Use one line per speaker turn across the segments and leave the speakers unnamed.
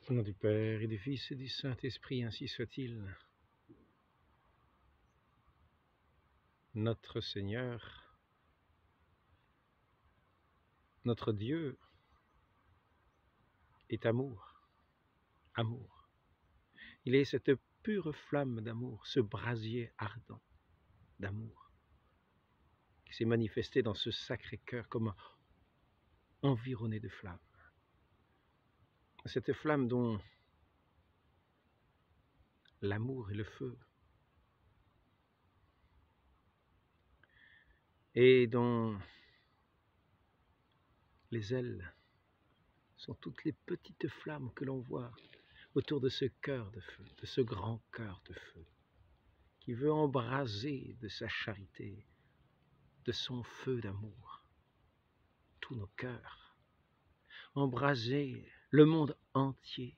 Au nom du Père et du Fils et du Saint-Esprit, ainsi soit-il. Notre Seigneur, notre Dieu est amour, amour. Il est cette pure flamme d'amour, ce brasier ardent d'amour qui s'est manifesté dans ce sacré cœur comme environné de flammes. Cette flamme dont l'amour est le feu et dont les ailes sont toutes les petites flammes que l'on voit autour de ce cœur de feu, de ce grand cœur de feu, qui veut embraser de sa charité, de son feu d'amour, tous nos cœurs, embraser le monde entier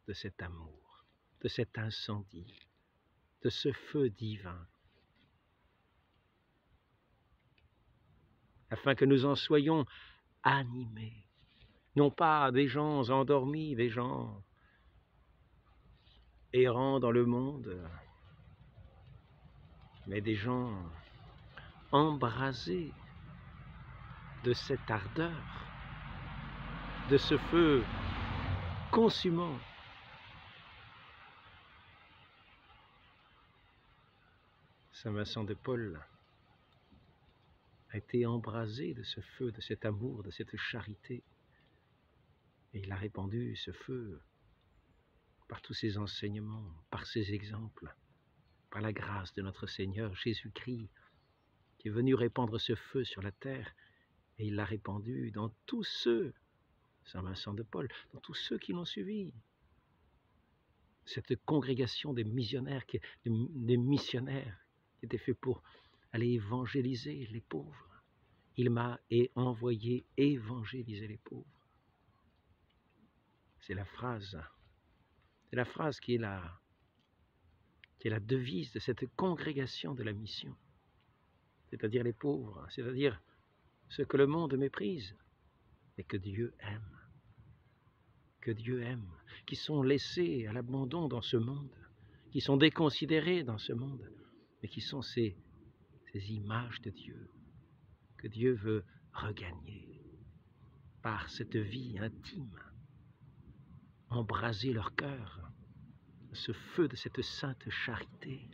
de cet amour, de cet incendie, de ce feu divin, afin que nous en soyons animés, non pas des gens endormis, des gens errant dans le monde, mais des gens embrasés de cette ardeur, de ce feu consumant. Saint Vincent de Paul a été embrasé de ce feu, de cet amour, de cette charité. Et il a répandu ce feu par tous ses enseignements, par ses exemples, par la grâce de notre Seigneur Jésus-Christ, qui est venu répandre ce feu sur la terre. Et il l'a répandu dans tous ceux, Saint Vincent de Paul, dans tous ceux qui l'ont suivi. Cette congrégation des missionnaires qui était fait pour aller évangéliser les pauvres. Il m'a envoyé évangéliser les pauvres. C'est la phrase qui est la devise de cette congrégation de la mission. C'est-à-dire les pauvres, c'est-à-dire ceux que le monde méprise, mais que Dieu aime. Que Dieu aime, qui sont laissés à l'abandon dans ce monde, qui sont déconsidérés dans ce monde, mais qui sont ces images de Dieu, que Dieu veut regagner par cette vie intime, embraser leur cœur, ce feu de cette sainte charité,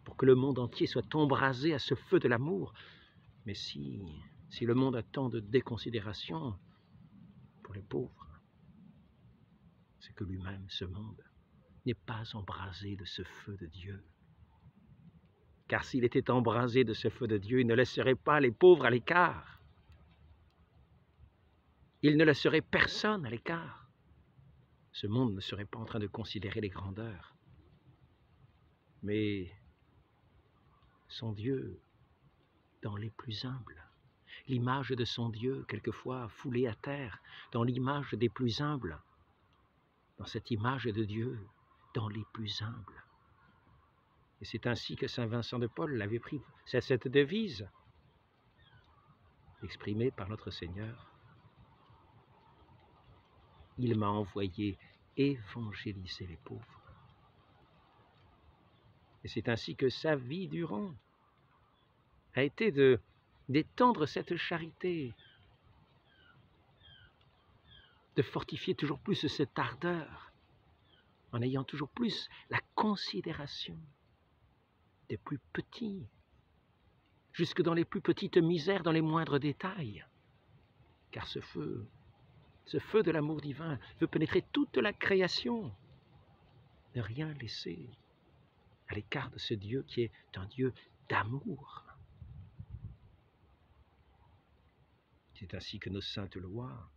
pour que le monde entier soit embrasé à ce feu de l'amour. Mais si le monde a tant de déconsidération pour les pauvres, c'est que lui-même, ce monde, n'est pas embrasé de ce feu de Dieu. Car s'il était embrasé de ce feu de Dieu, il ne laisserait pas les pauvres à l'écart. Il ne laisserait personne à l'écart. Ce monde ne serait pas en train de considérer les grandeurs. Mais son Dieu dans les plus humbles, l'image de son Dieu quelquefois foulée à terre, dans l'image des plus humbles, dans cette image de Dieu dans les plus humbles. Et c'est ainsi que Saint Vincent de Paul l'avait pris, c'est cette devise exprimée par notre Seigneur. Il m'a envoyé évangéliser les pauvres. Et c'est ainsi que sa vie durant a été d'étendre cette charité, de fortifier toujours plus cette ardeur, en ayant toujours plus la considération des plus petits, jusque dans les plus petites misères, dans les moindres détails. Car ce feu de l'amour divin veut pénétrer toute la création, ne rien laisser à l'écart de ce Dieu qui est un Dieu d'amour. C'est ainsi que nos saintes lois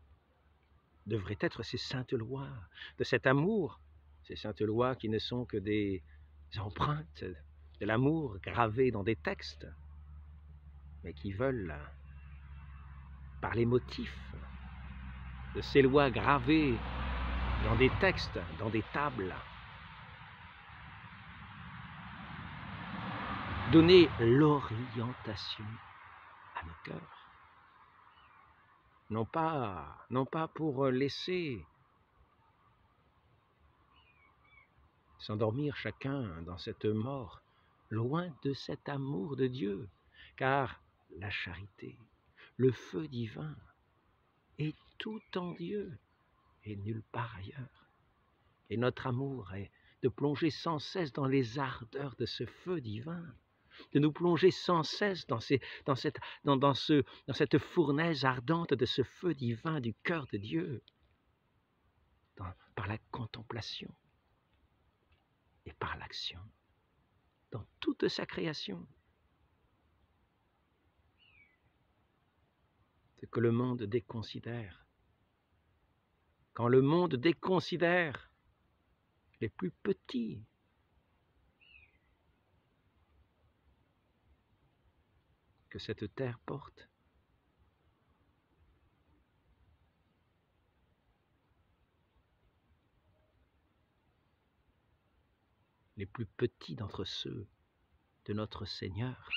devraient être ces saintes lois de cet amour, ces saintes lois qui ne sont que des empreintes de l'amour gravées dans des textes, mais qui veulent, par les motifs de ces lois gravées dans des textes, dans des tables, donner l'orientation à nos cœurs. non pas pour laisser s'endormir chacun dans cette mort, loin de cet amour de Dieu, car la charité, le feu divin, est tout en Dieu et nulle part ailleurs. Et notre amour est de plonger sans cesse dans les ardeurs de ce feu divin, de nous plonger sans cesse dans cette fournaise ardente de ce feu divin du cœur de Dieu, par la contemplation et par l'action, dans toute sa création. Ce que le monde déconsidère. Quand le monde déconsidère les plus petits, que cette terre porte, les plus petits d'entre ceux de notre Seigneur,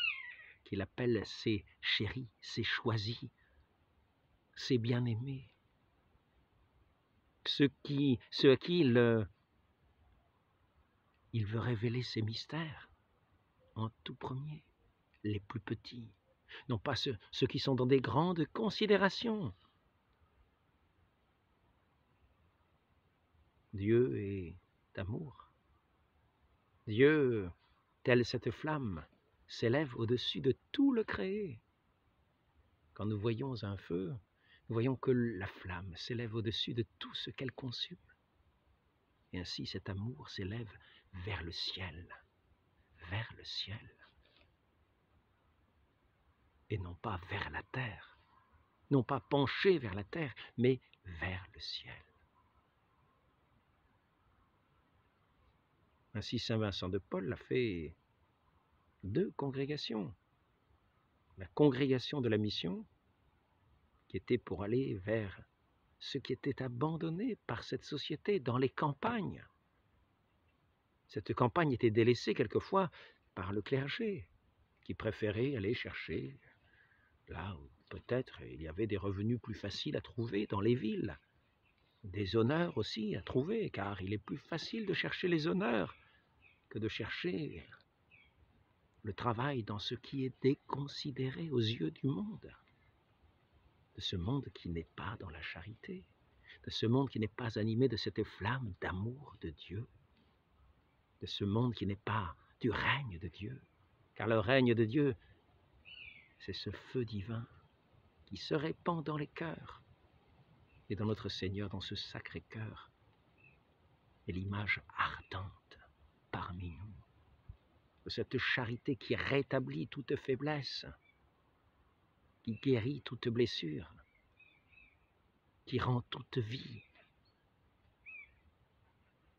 qu'il appelle ses chéris, ses choisis, ses bien-aimés, ceux à qui il veut révéler ses mystères en tout premier, les plus petits, non pas ceux qui sont dans des grandes considérations. Dieu est amour. Dieu, telle cette flamme, s'élève au-dessus de tout le créé. Quand nous voyons un feu, nous voyons que la flamme s'élève au-dessus de tout ce qu'elle consume. Et ainsi cet amour s'élève vers le ciel, et non pas vers la terre, non pas penché vers la terre, mais vers le ciel. Ainsi saint Vincent de Paul a fait 2 congrégations. La congrégation de la mission, qui était pour aller vers ceux qui étaient abandonnés par cette société dans les campagnes. Cette campagne était délaissée quelquefois par le clergé, qui préférait aller chercher là où peut-être il y avait des revenus plus faciles à trouver dans les villes, des honneurs aussi à trouver, car il est plus facile de chercher les honneurs que de chercher le travail dans ce qui est déconsidéré aux yeux du monde, de ce monde qui n'est pas dans la charité, de ce monde qui n'est pas animé de cette flamme d'amour de Dieu, de ce monde qui n'est pas du règne de Dieu, car le règne de Dieu, c'est ce feu divin qui se répand dans les cœurs, et dans notre Seigneur, dans ce sacré cœur, est l'image ardente parmi nous, de cette charité qui rétablit toute faiblesse, qui guérit toute blessure, qui rend toute vie,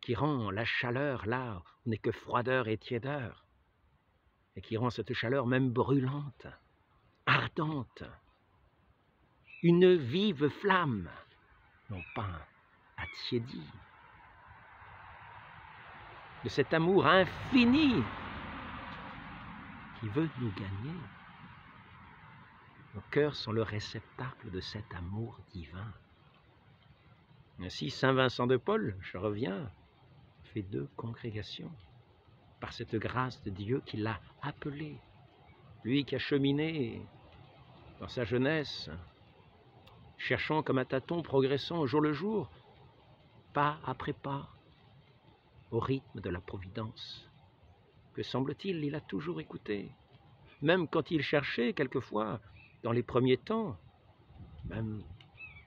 qui rend la chaleur là où n'est que froideur et tiédeur, et qui rend cette chaleur même brûlante, ardente, une vive flamme, non pas attiédie, de cet amour infini qui veut nous gagner. Nos cœurs sont le réceptacle de cet amour divin. Ainsi, saint Vincent de Paul, je reviens, fait 2 congrégations, par cette grâce de Dieu qui l'a appelé, lui qui a cheminé dans sa jeunesse, cherchant comme un tâton, progressant au jour le jour, pas après pas, au rythme de la providence, que semble-t-il, il a toujours écouté, même quand il cherchait quelquefois, dans les premiers temps, même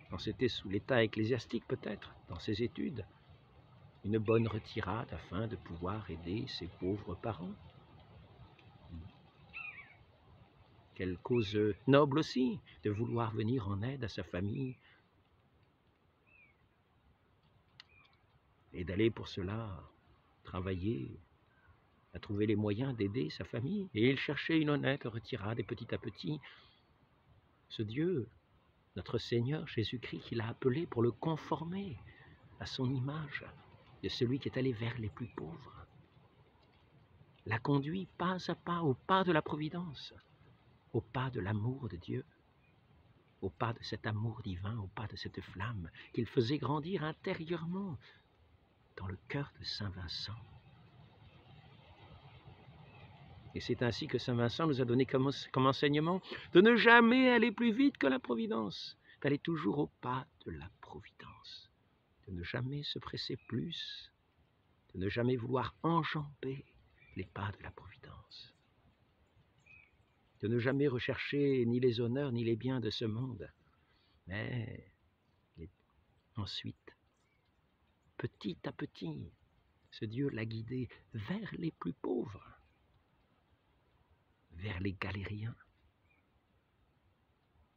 quand c'était sous l'état ecclésiastique peut-être, dans ses études, une bonne retirade afin de pouvoir aider ses pauvres parents. Quelle cause noble aussi de vouloir venir en aide à sa famille et d'aller pour cela travailler, à trouver les moyens d'aider sa famille. Et il cherchait une honnête retirade et petit à petit, ce Dieu, notre Seigneur Jésus-Christ, qui l'a appelé pour le conformer à son image, de celui qui est allé vers les plus pauvres, l'a conduit pas à pas, au pas de la providence, au pas de l'amour de Dieu. au pas de cet amour divin, au pas de cette flamme qu'il faisait grandir intérieurement dans le cœur de Saint Vincent. Et c'est ainsi que Saint Vincent nous a donné comme enseignement de ne jamais aller plus vite que la Providence, d'aller toujours au pas de la Providence, de ne jamais se presser plus, de ne jamais vouloir enjamber les pas de la Providence, de ne jamais rechercher ni les honneurs ni les biens de ce monde, mais ensuite, petit à petit, ce Dieu l'a guidé vers les plus pauvres, vers les galériens.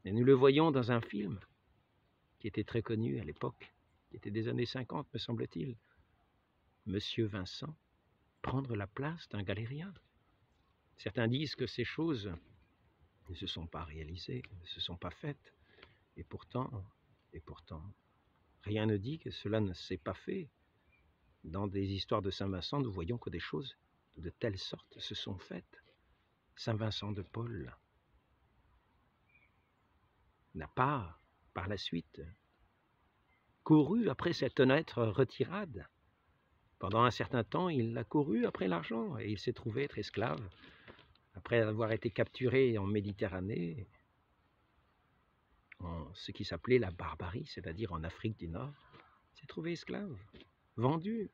Et nous le voyons dans un film qui était très connu à l'époque, qui était des années 50, me semble-t-il. Monsieur Vincent prendre la place d'un galérien. Certains disent que ces choses ne se sont pas réalisées, ne se sont pas faites. Et pourtant, rien ne dit que cela ne s'est pas fait. Dans des histoires de Saint Vincent, nous voyons que des choses de telle sorte se sont faites. Saint Vincent de Paul n'a pas, par la suite, couru après cette honnête retirade. Pendant un certain temps, il a couru après l'argent et il s'est trouvé être esclave. Après avoir été capturé en Méditerranée, en ce qui s'appelait la barbarie, c'est-à-dire en Afrique du Nord, il s'est trouvé esclave, vendu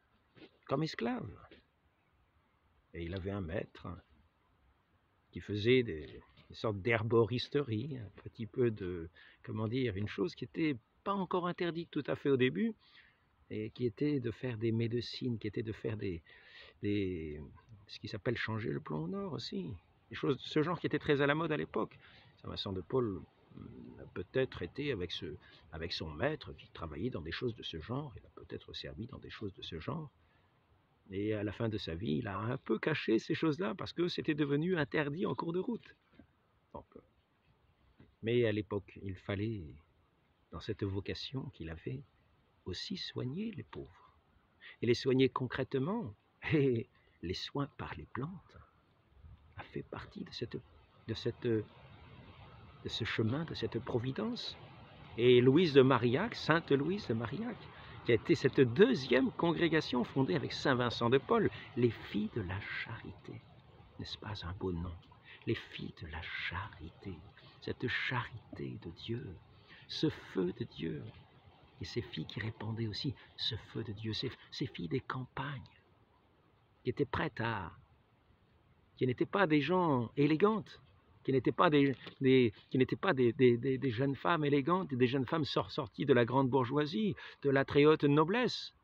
comme esclave. Et il avait un maître qui faisait des sortes d'herboristerie, un petit peu de, une chose qui n'était pas encore interdite tout à fait au début, et qui était de faire des médecines, qui était de faire ce qui s'appelle changer le plomb au nord aussi. Des choses de ce genre qui étaient très à la mode à l'époque. Saint Vincent de Paul a peut-être été avec son maître qui travaillait dans des choses de ce genre, il a peut-être servi dans des choses de ce genre. Et à la fin de sa vie, il a un peu caché ces choses-là parce que c'était devenu interdit en cours de route. Donc, mais à l'époque, il fallait, dans cette vocation qu'il avait, aussi soigner les pauvres. Et les soigner concrètement. Et les soins par les plantes a fait partie de ce chemin, de cette providence. Et Louise de Marillac, Sainte Louise de Marillac, qui a été cette deuxième congrégation fondée avec Saint Vincent de Paul, les filles de la charité. N'est-ce pas un beau nom? Les filles de la charité, cette charité de Dieu, ce feu de Dieu. Et ces filles qui répandaient aussi ce feu de Dieu, ces filles des campagnes, qui étaient prêtes qui n'étaient pas des gens élégantes, qui n'étaient pas des jeunes femmes élégantes, des jeunes femmes sorties de la grande bourgeoisie, de la très haute noblesse.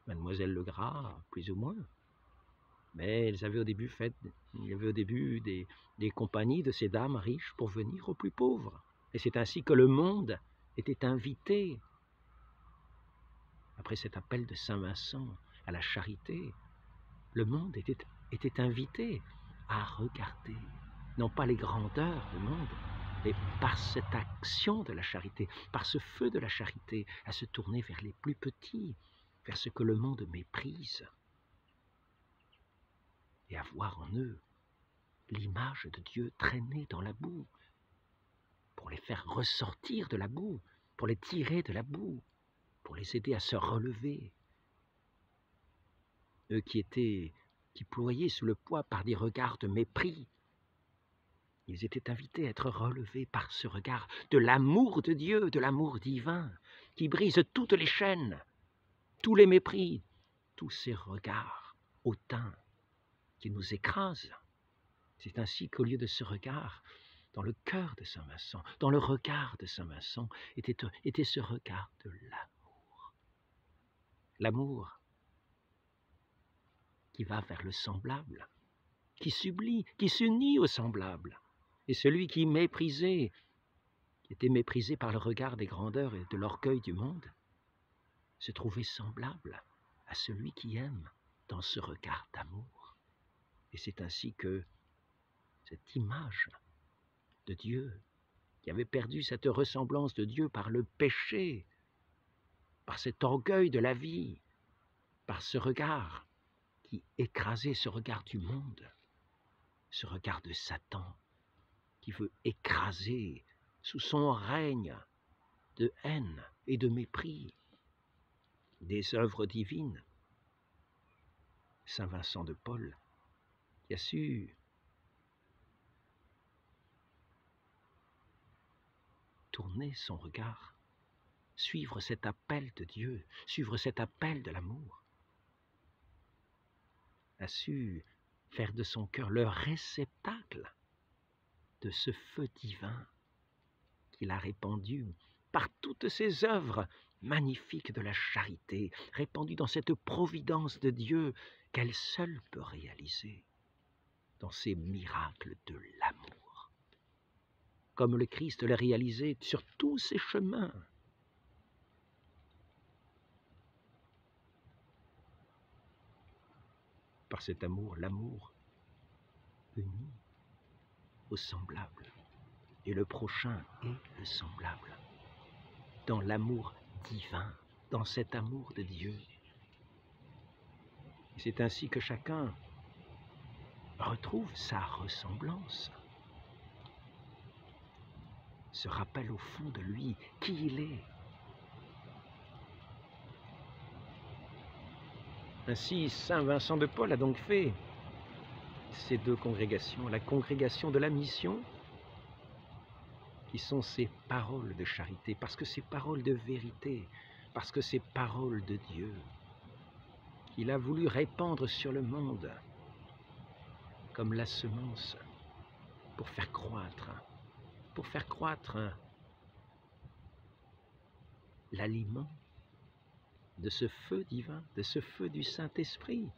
Mademoiselle Legras, plus ou moins. Mais il y avait au début des compagnies de ces dames riches pour venir aux plus pauvres. Et c'est ainsi que le monde était invité, après cet appel de Saint Vincent à la charité, le monde était invité à regarder, non pas les grandeurs du monde, mais par cette action de la charité, par ce feu de la charité, à se tourner vers les plus petits, vers ce que le monde méprise, et à voir en eux l'image de Dieu traîner dans la boue, pour les faire ressortir de la boue, pour les tirer de la boue, pour les aider à se relever. Eux qui ployaient sous le poids par des regards de mépris, ils étaient invités à être relevés par ce regard de l'amour de Dieu, de l'amour divin, qui brise toutes les chaînes, tous les mépris, tous ces regards hautains qui nous écrasent. C'est ainsi qu'au lieu de ce regard, dans le cœur de Saint Vincent, dans le regard de Saint Vincent, était ce regard de l'amour. L'amour qui va vers le semblable, qui s'unit au semblable. Et celui qui était méprisé par le regard des grandeurs et de l'orgueil du monde, se trouvait semblable à celui qui aime dans ce regard d'amour. Et c'est ainsi que cette image de Dieu, qui avait perdu cette ressemblance de Dieu par le péché, par cet orgueil de la vie, par ce regard qui écrasait ce regard du monde, ce regard de Satan, qui veut écraser sous son règne de haine et de mépris des œuvres divines. Saint Vincent de Paul, qui a su tourner son regard, suivre cet appel de Dieu, suivre cet appel de l'amour, a su faire de son cœur le réceptacle de ce feu divin qu'il a répandu par toutes ses œuvres magnifiques de la charité, répandues dans cette providence de Dieu qu'elle seule peut réaliser, dans ces miracles de l'amour, comme le Christ l'a réalisé sur tous ses chemins. Par cet amour, l'amour uni au semblable, et le prochain est le semblable, dans l'amour divin, dans cet amour de Dieu. Et c'est ainsi que chacun retrouve sa ressemblance, se rappelle au fond de lui qui il est. Ainsi, saint Vincent de Paul a donc fait ces deux congrégations, la congrégation de la mission, qui sont ces paroles de charité, parce que ces paroles de vérité, parce que ces paroles de Dieu, qu'il a voulu répandre sur le monde, comme la semence, pour faire croître l'aliment de ce feu divin, de ce feu du Saint-Esprit.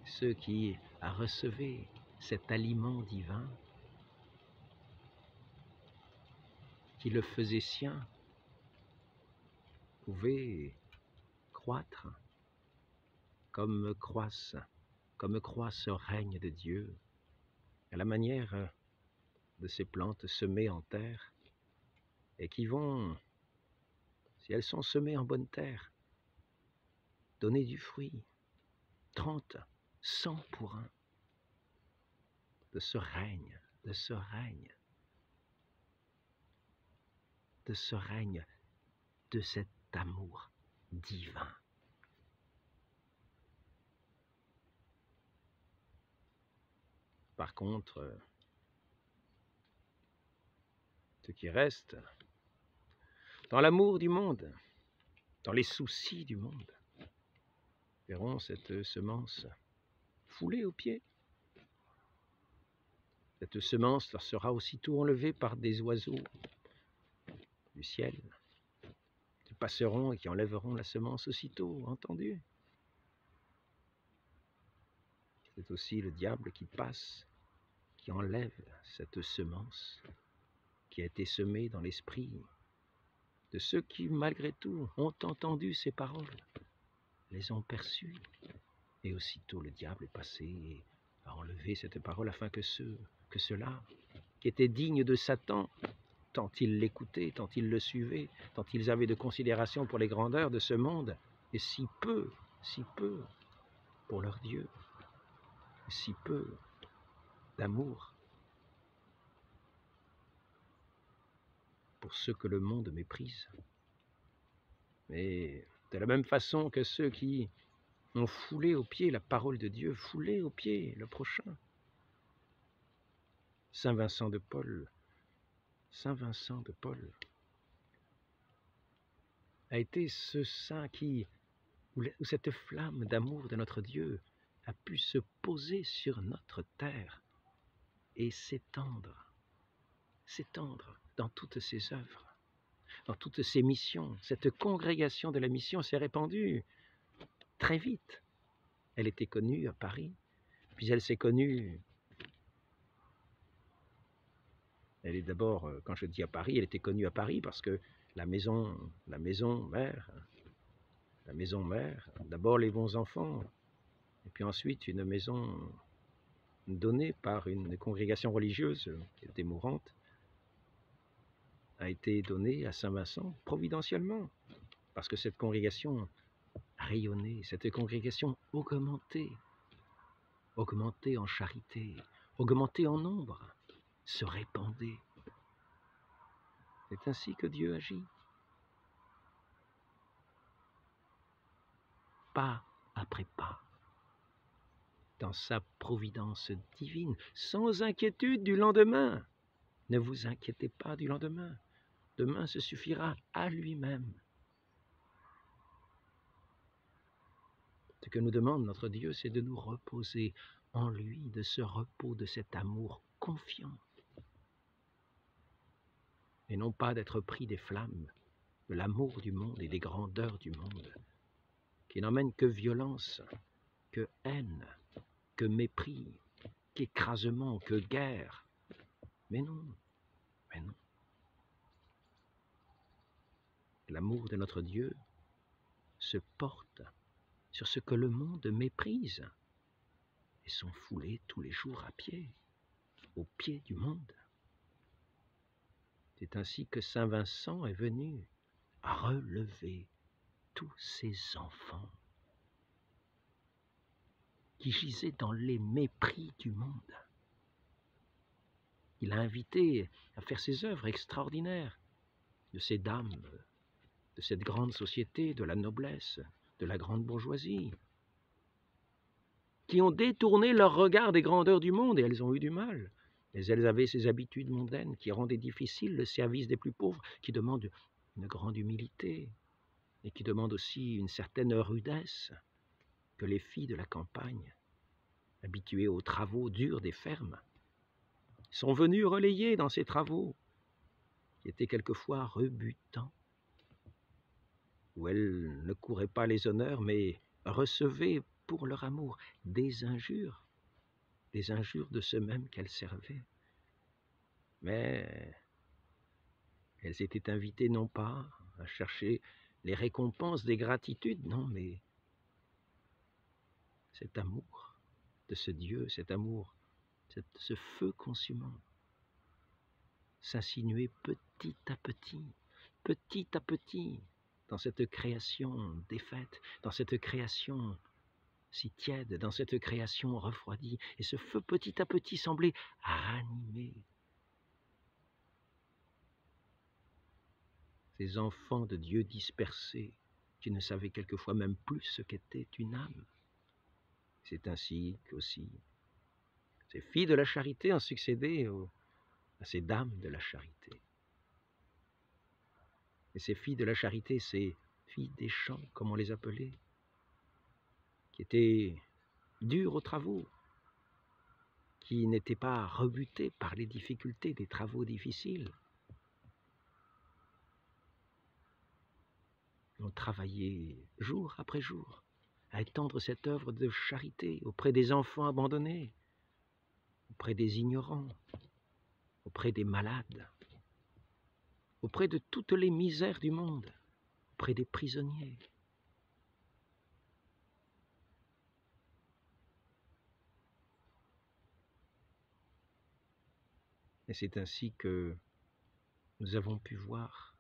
Ceux qui recevaient cet aliment divin, qui le faisaient sien, pouvaient croître comme croît ce règne de Dieu, à la manière de ces plantes semées en terre, et qui vont, si elles sont semées en bonne terre, donner du fruit, 30, 100 pour un, de ce règne, de ce règne, de cet amour divin. Par contre, ce qui reste, dans l'amour du monde, dans les soucis du monde, verront cette semence foulée aux pieds. Cette semence leur sera aussitôt enlevée par des oiseaux du ciel, qui passeront et qui enlèveront la semence aussitôt, entendu. C'est aussi le diable qui passe, qui enlève cette semence qui a été semée dans l'esprit de ceux qui, malgré tout, ont entendu ces paroles, les ont perçues. Et aussitôt le diable est passé et a enlevé cette parole afin que ceux-là, qui étaient dignes de Satan, tant ils l'écoutaient, tant ils le suivaient, tant ils avaient de considération pour les grandeurs de ce monde, et si peu pour leur Dieu, si peu d'amour pour ceux que le monde méprise. Mais de la même façon que ceux qui ont foulé aux pieds la parole de Dieu, foulé aux pieds le prochain. Saint Vincent de Paul a été ce saint où cette flamme d'amour de notre Dieu a pu se poser sur notre terre et s'étendre dans toutes ses œuvres, dans toutes ses missions. Cette congrégation de la mission s'est répandue très vite. Elle était connue à Paris, puis elle s'est connue. Elle est d'abord, quand je dis à Paris, elle était connue à Paris parce que la maison mère, d'abord les bons enfants, et puis ensuite une maison donnée par une congrégation religieuse qui était mourante, a été donnée à Saint-Vincent providentiellement, parce que cette congrégation rayonnait, cette congrégation augmentée en charité, augmentée en nombre. se répandait. C'est ainsi que Dieu agit. Pas après pas, dans sa providence divine, sans inquiétude du lendemain. Ne vous inquiétez pas du lendemain. Demain se suffira à lui-même. Ce que nous demande notre Dieu, c'est de nous reposer en lui, de ce repos, de cet amour confiant. Et non pas d'être pris des flammes, de l'amour du monde et des grandeurs du monde, qui n'emmènent que violence, que haine, que mépris, qu'écrasement, que guerre. Mais non, mais non. L'amour de notre Dieu se porte sur ce que le monde méprise et sont foulés tous les jours à pied, au pied du monde. C'est ainsi que Saint Vincent est venu à relever tous ces enfants qui gisaient dans les mépris du monde. Il a invité à faire ces œuvres extraordinaires de ces dames, de cette grande société, de la noblesse, de la grande bourgeoisie, qui ont détourné leur regard des grandeurs du monde, et elles ont eu du mal. Mais elles avaient ces habitudes mondaines qui rendaient difficile le service des plus pauvres, qui demandent une grande humilité, et qui demandent aussi une certaine rudesse que les filles de la campagne, habituées aux travaux durs des fermes, sont venues relayer dans ces travaux, qui étaient quelquefois rebutants, où elles ne couraient pas les honneurs, mais recevaient pour leur amour des injures de ceux mêmes qu'elles servaient. Mais elles étaient invitées non pas à chercher les récompenses des gratitudes, non, mais cet amour de ce Dieu, cet amour, ce feu consumant, s'insinuait petit à petit, dans cette création défaite, dans cette création si tiède, dans cette création refroidie. Et ce feu petit à petit semblait ranimer ces enfants de Dieu dispersés, qui ne savaient quelquefois même plus ce qu'était une âme. C'est ainsi qu'aussi ces filles de la charité ont succédé à ces dames de la charité. Et ces filles de la charité, ces filles des champs, comme on les appelait, qui étaient dures aux travaux, qui n'étaient pas rebutées par les difficultés des travaux difficiles, ont travaillé jour après jour à étendre cette œuvre de charité auprès des enfants abandonnés, auprès des ignorants, auprès des malades, auprès de toutes les misères du monde, auprès des prisonniers. Et c'est ainsi que nous avons pu voir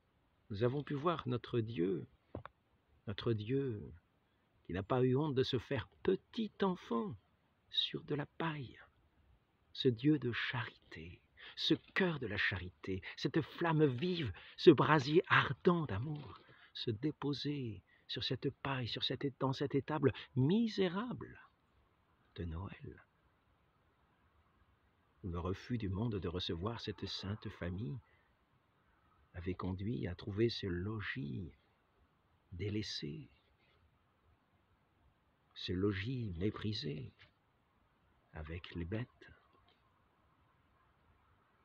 notre Dieu qui n'a pas eu honte de se faire petit enfant sur de la paille, ce Dieu de charité, ce cœur de la charité, cette flamme vive, ce brasier ardent d'amour, se déposer sur cette paille, dans cette étable misérable de Noël, où le refus du monde de recevoir cette sainte famille avait conduit à trouver ce logis délaissé, ce logis méprisé, avec les bêtes,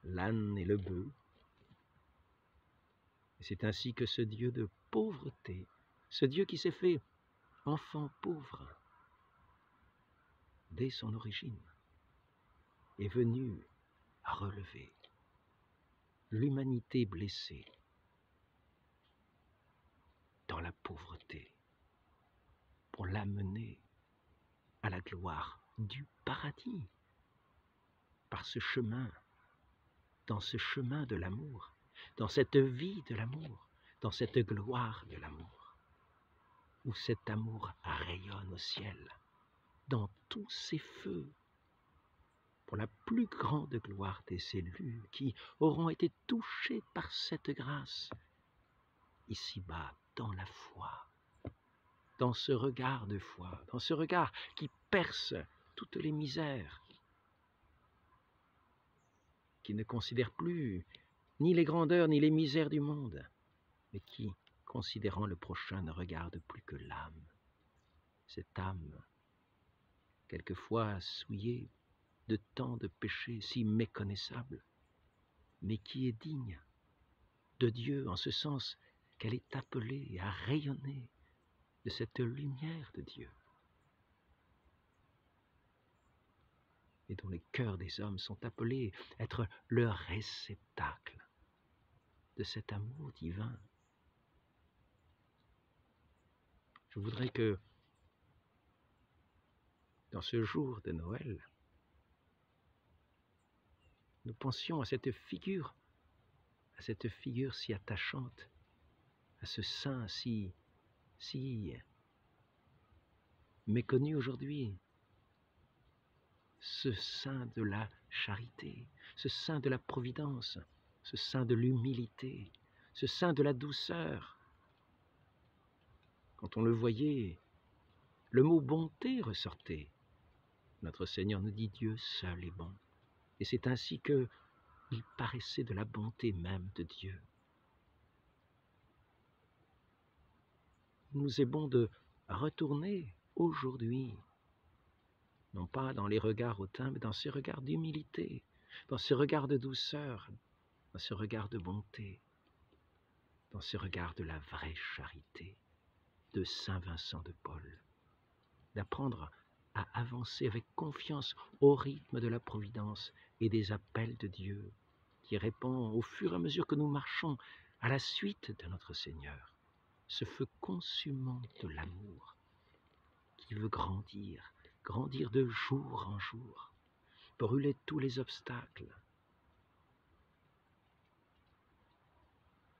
l'âne et le bœuf. Et c'est ainsi que ce Dieu de pauvreté, ce Dieu qui s'est fait enfant pauvre dès son origine, est venu à relever l'humanité blessée dans la pauvreté pour l'amener à la gloire du paradis par ce chemin, dans ce chemin de l'amour, dans cette vie de l'amour, dans cette gloire de l'amour, où cet amour rayonne au ciel, dans tous ses feux, pour la plus grande gloire des élus qui auront été touchés par cette grâce, ici-bas, dans la foi, dans ce regard de foi, dans ce regard qui perce toutes les misères, qui ne considère plus ni les grandeurs ni les misères du monde, mais qui, considérant le prochain, ne regarde plus que l'âme, cette âme, quelquefois souillée de tant de péchés si méconnaissables, mais qui est digne de Dieu en ce sens qu'elle est appelée à rayonner de cette lumière de Dieu, et dont les cœurs des hommes sont appelés à être le réceptacle de cet amour divin. Je voudrais que, dans ce jour de Noël, nous pensions à cette figure si attachante, à ce saint si méconnu aujourd'hui, ce saint de la charité, ce saint de la providence, ce saint de l'humilité, ce saint de la douceur. Quand on le voyait, le mot bonté ressortait. Notre Seigneur nous dit Dieu seul est bon. Et c'est ainsi qu'il paraissait de la bonté même de Dieu. Il nous est bon de retourner aujourd'hui, non pas dans les regards hautains, mais dans ces regards d'humilité, dans ces regards de douceur, dans ce regard de bonté, dans ce regard de la vraie charité de Saint Vincent de Paul, d'apprendre à avancer avec confiance au rythme de la providence et des appels de Dieu qui répand au fur et à mesure que nous marchons à la suite de notre Seigneur, ce feu consumant de l'amour qui veut grandir de jour en jour, brûler tous les obstacles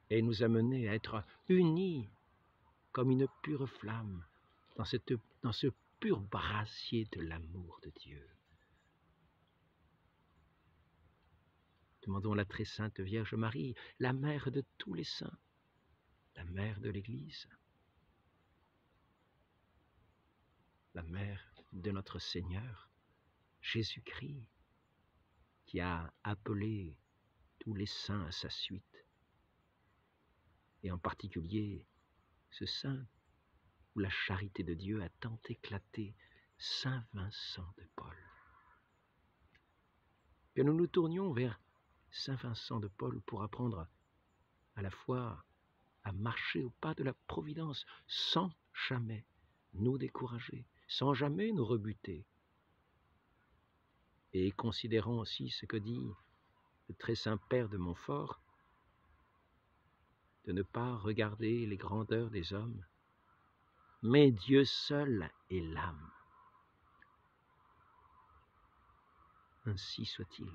et nous amener à être unis comme une pure flamme dans ce pur brasier de l'amour de Dieu. Demandons à la très sainte Vierge Marie, la mère de tous les saints, la mère de l'Église, la mère de notre Seigneur, Jésus-Christ, qui a appelé tous les saints à sa suite, et en particulier ce saint où la charité de Dieu a tant éclaté, Saint Vincent de Paul. Que nous nous tournions vers Saint Vincent de Paul pour apprendre à la fois à marcher au pas de la providence sans jamais nous décourager, sans jamais nous rebuter. Et considérons aussi ce que dit le très saint Père de Montfort, de ne pas regarder les grandeurs des hommes, mais Dieu seul est l'âme. Ainsi soit-il.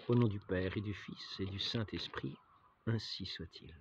Au nom du Père et du Fils et du Saint-Esprit, ainsi soit-il.